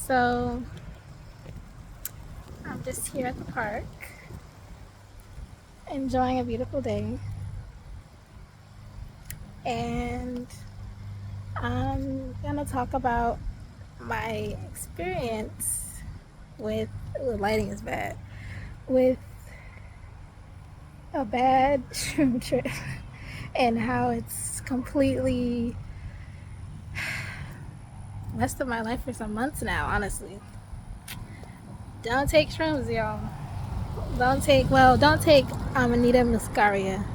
So I'm just here at the park, enjoying a beautiful day, and I'm gonna talk about my experience with the lighting is bad with a bad shroom trip and how it's completely messed up my life for some months now. Honestly, don't take shrooms, y'all. Don't take Amanita muscaria.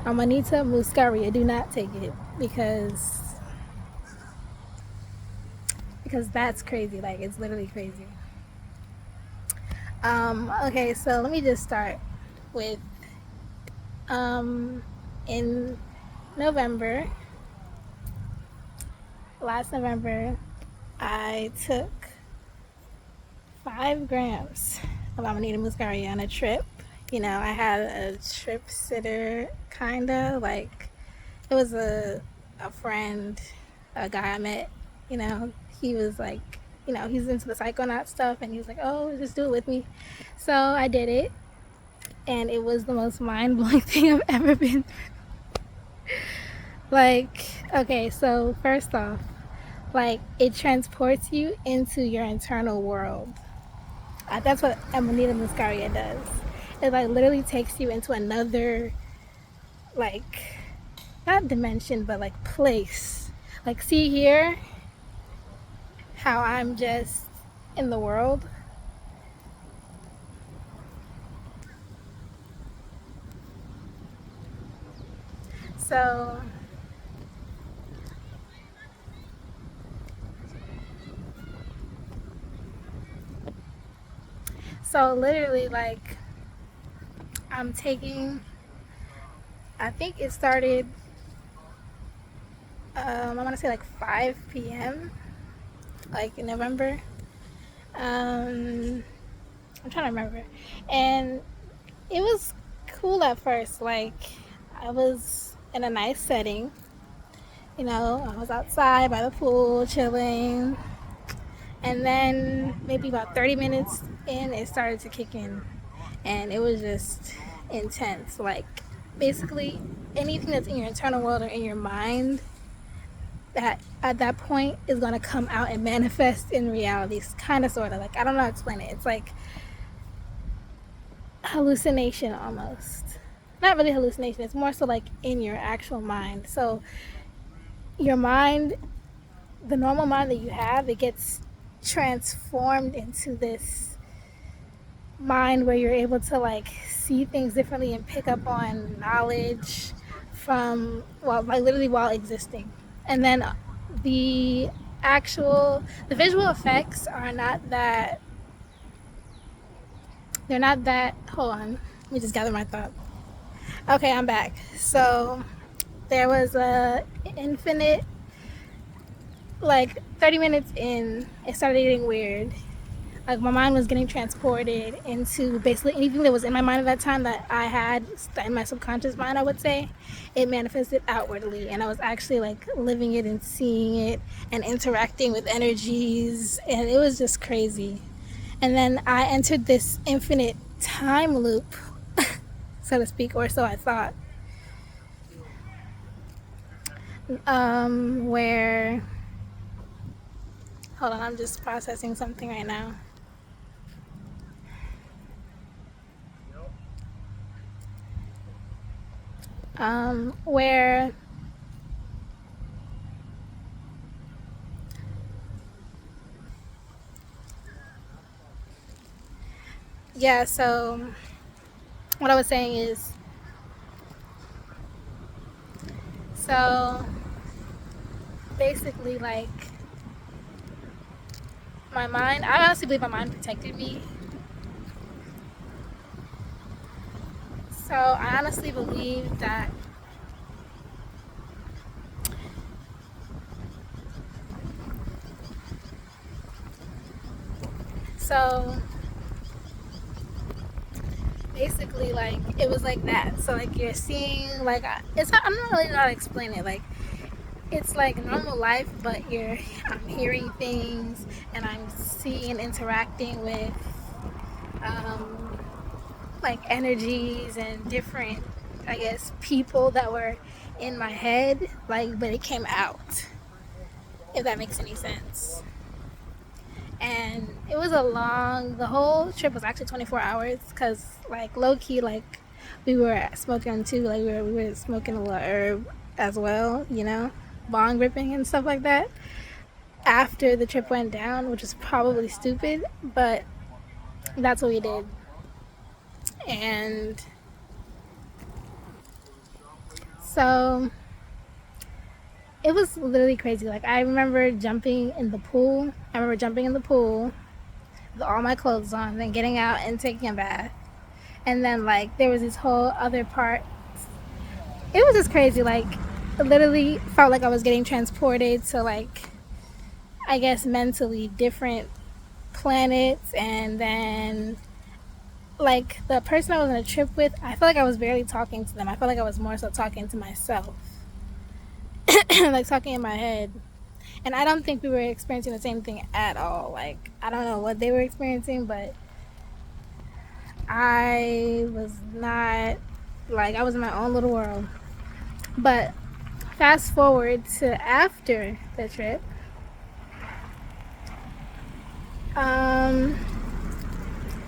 Amanita muscaria. Do not take it because that's crazy. Like, it's literally crazy. Okay, so let me just start with in November, last November, I took 5 grams of Amanita muscaria on a trip. You know, I had a trip sitter, kinda like it was a friend, a guy I met. You know, he was like, he's into the psychonaut stuff, and he was like, "Oh, just do it with me." So I did it, and it was the most mind blowing thing I've ever been through. Like, okay, so first off, like, it transports you into your internal world. That's what Amanita muscaria does. It like literally takes you into another, like, not dimension, but like place. Like, see here how I'm just in the world. So literally, like, I'm taking, I think it started, I want to say like 5 p.m., like in November. I'm trying to remember. And it was cool at first. Like, I was in a nice setting. You know, I was outside by the pool, chilling. And then maybe about 30 minutes in, it started to kick in. And it was just intense. Like, basically, anything that's in your internal world or in your mind, that at that point is going to come out and manifest in reality. Kind of, sort of. Like, I don't know how to explain it. It's like hallucination almost. Not really hallucination. It's more so like in your actual mind. So your mind, the normal mind that you have, it gets transformed into this mind where you're able to like see things differently and pick up on knowledge from, well, like literally while existing. And then the the visual effects are not that, they're not that, hold on, let me just gather my thought. Okay, I'm back. So there was a infinite, like 30 minutes in, it started getting weird. Like, my mind was getting transported into basically anything that was in my mind at that time that I had in my subconscious mind, I would say. It manifested outwardly, and I was actually like living it and seeing it and interacting with energies, and it was just crazy. And then I entered this infinite time loop, so to speak, or so I thought, where, hold on, I'm just processing something right now. Where yeah, so what I was saying is, so basically, like, my mind, I honestly believe my mind protected me. So I honestly believe that, so basically, like, it was like that. So like, you're seeing, like, it's not, I'm not really know how to explain it. Like, it's like normal life, but I'm hearing things and I'm seeing and interacting with um, like energies and different, I guess, people that were in my head, like, but it came out, if that makes any sense. And it was the whole trip was actually 24 hours because, like, low key, like, we were smoking too, like, we were smoking a little herb as well, bong ripping and stuff like that after the trip went down, which is probably stupid, but that's what we did. And so it was literally crazy. Like, I remember jumping in the pool. I remember jumping in the pool with all my clothes on, then getting out and taking a bath. And then, like, there was this whole other part. It was just crazy. Like, it literally felt like I was getting transported to, like, I guess mentally different planets. And then, like, the person I was on a trip with, I felt like I was barely talking to them. I felt like I was more so talking to myself, like talking in my head. And I don't think we were experiencing the same thing at all. Like, I don't know what they were experiencing, but I was not, like, I was in my own little world. But fast forward to after the trip,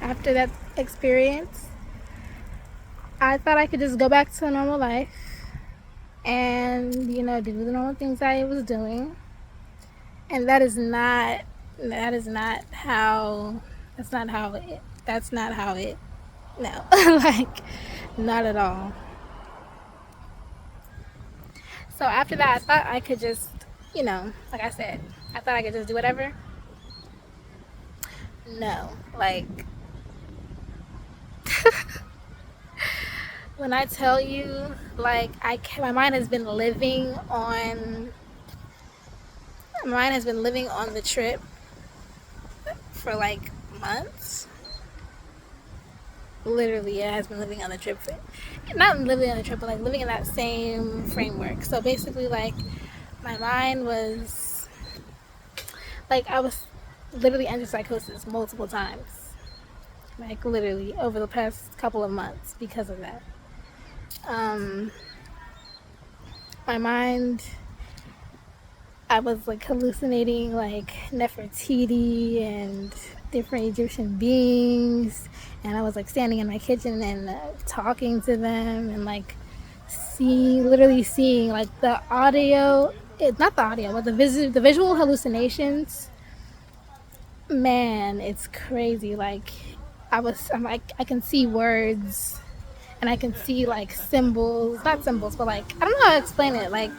after that experience, I thought I could just go back to normal life and, do the normal things I was doing. And that's not how it, no, like, not at all. So after that, I thought I could just, like I said, I thought I could just do whatever. No, like, when I tell you, like, my mind has been living on the trip for like months. Literally, it has been living on the trip for, not living on the trip, but like living in that same framework. So basically, like, my mind was, like, I was literally under psychosis multiple times, like, literally over the past couple of months because of that. My mind, I was like hallucinating like Nefertiti and different Egyptian beings, and I was like standing in my kitchen and talking to them and like literally seeing like the audio, not the audio, but the visual hallucinations. Man, it's crazy. Like, I'm like, I can see words and I can see like symbols, not symbols, but like, I don't know how to explain it. Like,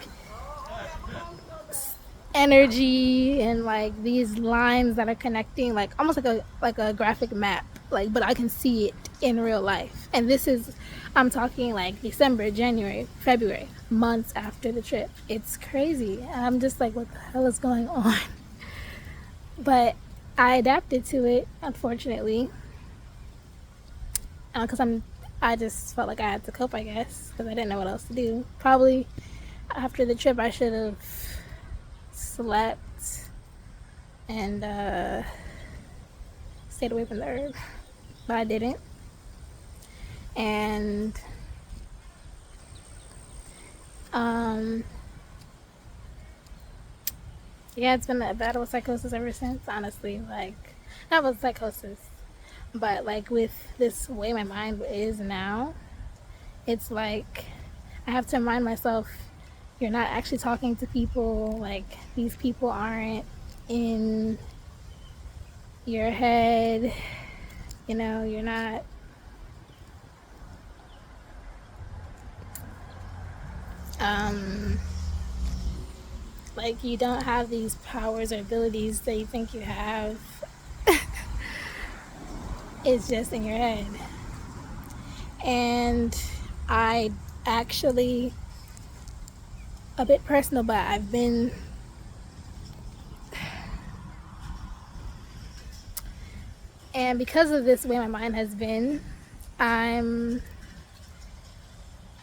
energy and like these lines that are connecting, like almost like a graphic map, like, but I can see it in real life. And this is, I'm talking like December, January, February, months after the trip. It's crazy. And I'm just like, what the hell is going on? But I adapted to it, unfortunately, because I just felt like I had to cope, I guess, because I didn't know what else to do. Probably after the trip I should have slept and stayed away from the herb, but I didn't. And yeah, it's been a battle with psychosis ever since, honestly. Like, not with psychosis, but like with this way my mind is now, it's like I have to remind myself, you're not actually talking to people. Like, these people aren't in your head. You're not. Like, you don't have these powers or abilities that you think you have. It's just in your head. And I actually, a bit personal, but I've been and because of this way my mind has been, I'm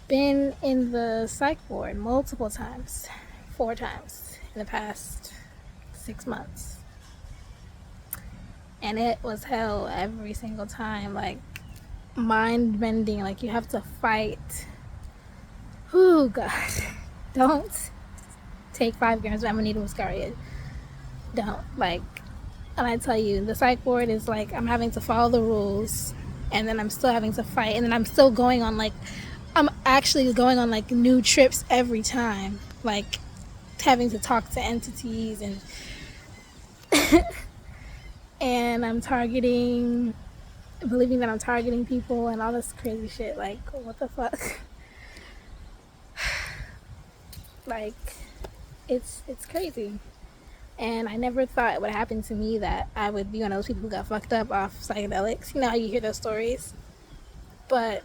been in the psych ward multiple times 4 times in the past 6 months. And it was hell every single time. Like, mind bending. Like, you have to fight. Oh, God. Don't take 5 grams of amanita muscaria. Don't. Like, and I tell you, the psych ward is like, I'm having to follow the rules, and then I'm still having to fight, and then I'm still going on, like, I'm actually going on, like, new trips every time. Like, having to talk to entities, and and I'm believing that I'm targeting people and all this crazy shit. Like, what the fuck? Like, it's crazy. And I never thought it would happen to me that I would be one of those people who got fucked up off psychedelics. You know how you hear those stories? But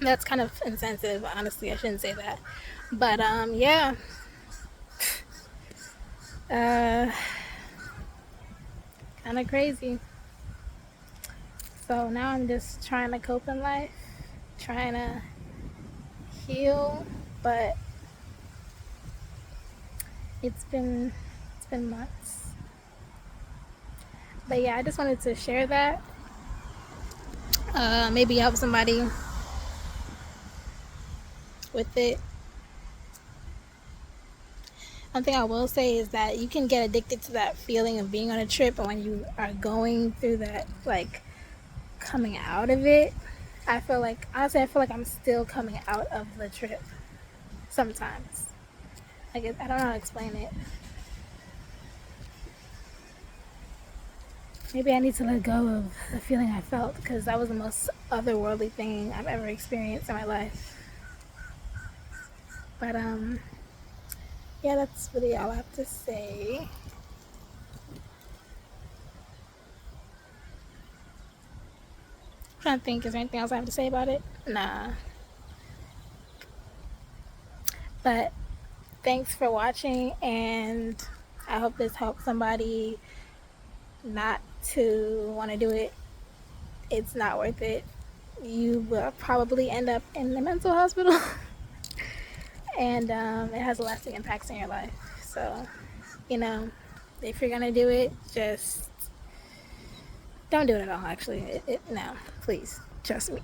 that's kind of insensitive, honestly. I shouldn't say that. But, yeah. Kind of crazy. So now I'm just trying to cope in life, trying to heal, but it's been months. But yeah, I just wanted to share that. Maybe help somebody with it. One thing I will say is that you can get addicted to that feeling of being on a trip, and when you are going through that, like, coming out of it, I feel like I'm still coming out of the trip sometimes. I don't know how to explain it. Maybe I need to let go of the feeling I felt, because that was the most otherworldly thing I've ever experienced in my life. But yeah, that's really all I have to say. I'm trying to think, is there anything else I have to say about it? Nah. But thanks for watching, and I hope this helps somebody not to want to do it. It's not worth it. You will probably end up in the mental hospital. And it has lasting impacts in your life. So, you know, if you're gonna do it, just don't do it at all. Actually, no, please trust me.